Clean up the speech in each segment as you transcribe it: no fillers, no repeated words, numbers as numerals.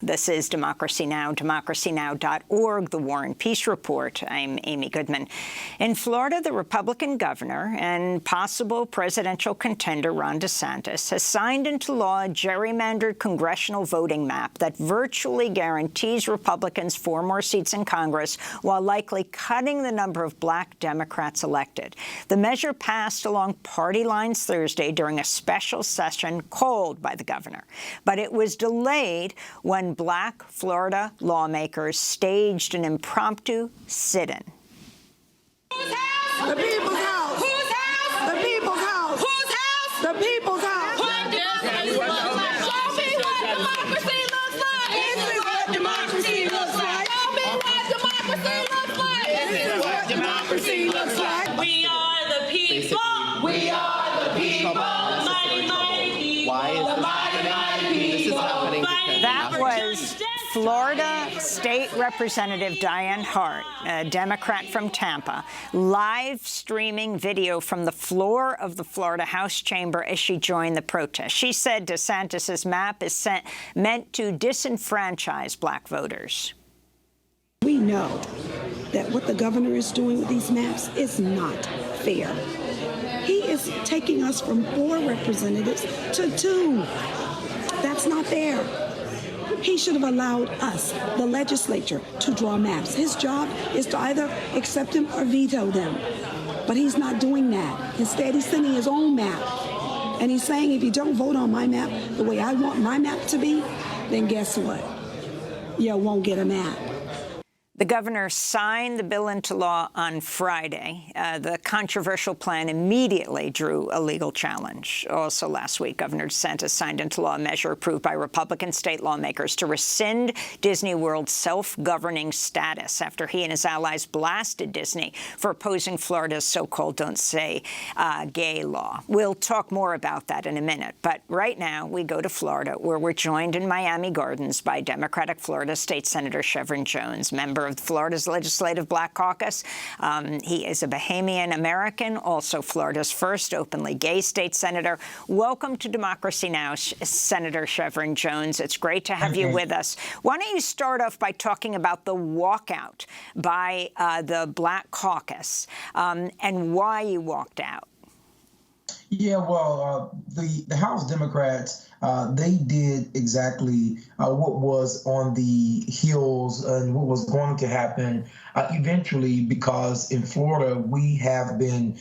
This is Democracy Now!, democracynow.org, The War and Peace Report. I'm Amy Goodman. In Florida, the Republican governor and possible presidential contender Ron DeSantis has signed into law a gerrymandered congressional voting map that virtually guarantees Republicans 4 more seats in Congress while likely cutting the number of black Democrats elected. The measure passed along party lines Thursday during a special session called by the governor. But it was delayed when black Florida lawmakers staged an impromptu sit-in. Whose house? The people's house. Whose house? The people's house. Whose house? The people's house. What democracy looks like? Show me what democracy looks like. This is what democracy looks like. Show me what democracy looks like. This is what democracy looks like. We are the people. We are the people. The mighty, mighty people. Why is this happening? This is happening because That was Florida State Representative Diane Hart, a Democrat from Tampa, live streaming video from the floor of the Florida House chamber as she joined the protest. She said DeSantis's map is meant to disenfranchise black voters. We know that what the governor is doing with these maps is not fair. He is taking us from 4 representatives to 2. That's not fair. He should have allowed us, the legislature, to draw maps. His job is to either accept them or veto them. But he's not doing that. Instead, he's sending his own map. And he's saying, if you don't vote on my map the way I want my map to be, then guess what? You won't get a map. The governor signed the bill into law on Friday. The controversial plan immediately drew a legal challenge. Also last week, Governor DeSantis signed into law a measure approved by Republican state lawmakers to rescind Disney World's self-governing status after he and his allies blasted Disney for opposing Florida's so-called Don't Say Gay law. We'll talk more about that in a minute. But right now, we go to Florida, where we're joined in Miami Gardens by Democratic Florida State Senator Shevrin Jones, member of Florida's Legislative Black Caucus. He is a Bahamian American, also Florida's first openly gay state senator. Welcome to Democracy Now!, Senator Shevrin Jones. It's great to have you with us. Why don't you start off by talking about the walkout by the Black Caucus and why you walked out? Yeah, well, the House Democrats, they did exactly what was on the heels and what was going to happen eventually, because in Florida, we have been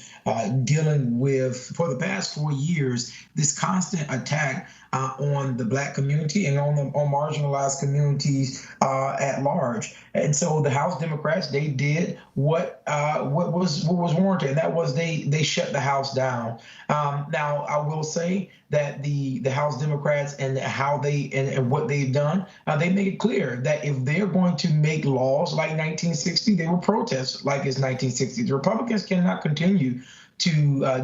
dealing with, for the past 4 years, this constant attack on the black community and on marginalized communities at large. And so the House Democrats, they did what was warranted, and that was they shut the House down. Now, I will say that the House Democrats and how they and what they've done, they make it clear that if they're going to make laws like 1960, they will protest like it's 1960. The Republicans cannot continue to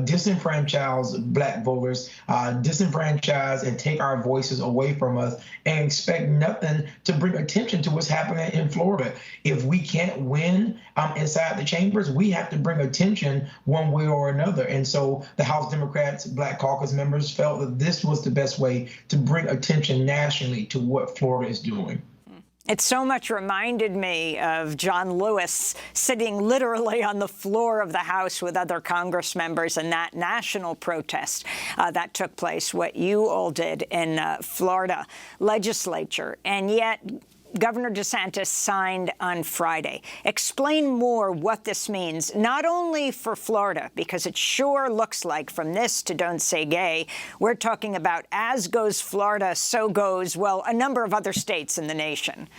disenfranchise black voters, disenfranchise and take our voices away from us and expect nothing to bring attention to what's happening in Florida. If we can't win inside the chambers, we have to bring attention one way or another. And so the House Democrats, Black Caucus members felt that this was the best way to bring attention nationally to what Florida is doing. It so much reminded me of John Lewis sitting literally on the floor of the House with other Congress members in that national protest that took place, what you all did in Florida legislature. And yet Governor DeSantis signed on Friday. Explain more what this means, not only for Florida, because it sure looks like from this to Don't Say Gay, we're talking about as goes Florida, so goes, well, a number of other states in the nation.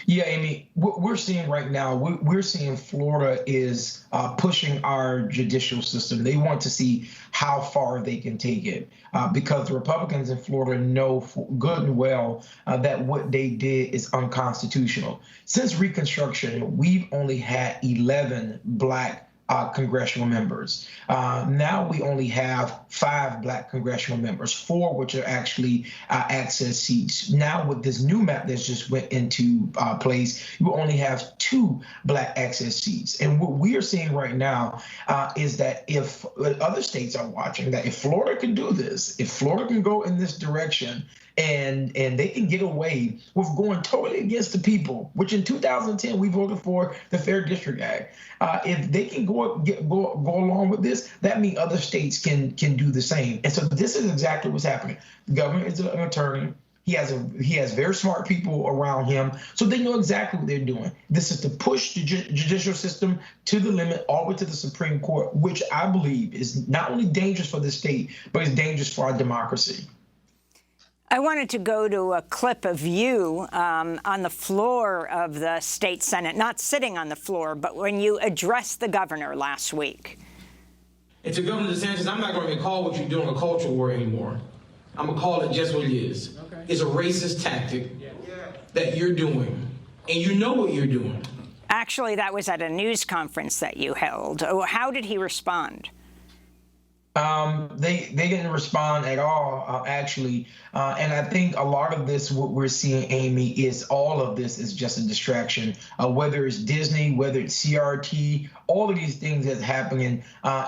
Yeah, Amy, what we're seeing right now, we're seeing Florida is pushing our judicial system. They want to see how far they can take it because the Republicans in Florida know good and well that what they did is unconstitutional. Since Reconstruction, we've only had 11 black congressional members. Now we only have 5 black congressional members, 4 which are actually access seats. Now with this new map that's just went into place, you only have 2 black access seats. And what we are seeing right now is that if other states are watching, that if Florida can do this, if Florida can go in this direction, and they can get away with going totally against the people, which in 2010 we voted for the Fair District Act. If they can go along with this, that means other states can do the same. And so this is exactly what's happening. The governor is an attorney. He has very smart people around him, so they know exactly what they're doing. This is to push the judicial system to the limit, all the way to the Supreme Court, which I believe is not only dangerous for the state, but is dangerous for our democracy. I wanted to go to a clip of you on the floor of the state Senate, not sitting on the floor, but when you addressed the governor last week. And to Governor DeSantis, I'm not going to call what you're doing a culture war anymore. I'm going to call it just what it is. Okay. It's a racist tactic that you're doing, and you know what you're doing. Actually, that was at a news conference that you held. How did he respond? They didn't respond at all, actually. And I think a lot of this, what we're seeing, Amy, is all of this is just a distraction. Whether it's Disney, whether it's CRT, all of these things that's happening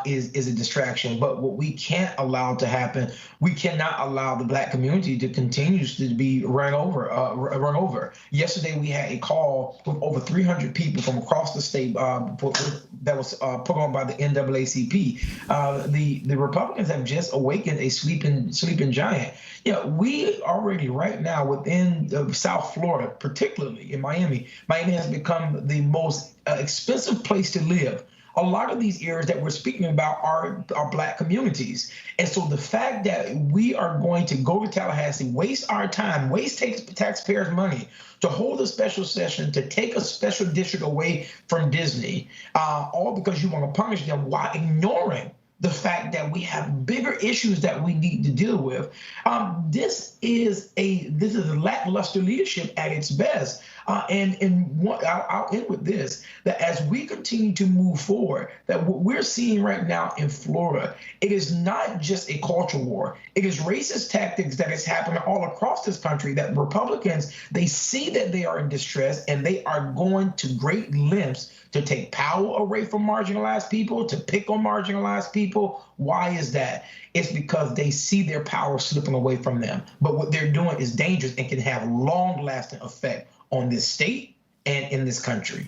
is a distraction. But what we can't allow to happen, we cannot allow the Black community to continue to be run over. Yesterday, we had a call with over 300 people from across the state that was put on by the NAACP. The Republicans have just awakened a sleeping giant. We already right now within South Florida, particularly in Miami has become the most expensive place to live. A lot of these areas that we're speaking about are Black communities. And so the fact that we are going to go to Tallahassee, waste our time, waste taxpayers' money to hold a special session, to take a special district away from Disney, all because you want to punish them while ignoring the fact that we have bigger issues that we need to deal with. This is a lackluster leadership at its best. I'll end with this, that as we continue to move forward, that what we're seeing right now in Florida, it is not just a culture war. It is racist tactics that is happening all across this country, that Republicans, they see that they are in distress and they are going to great lengths to take power away from marginalized people, to pick on marginalized people. Why is that? It's because they see their power slipping away from them. But what they're doing is dangerous and can have long-lasting effect on this state and in this country.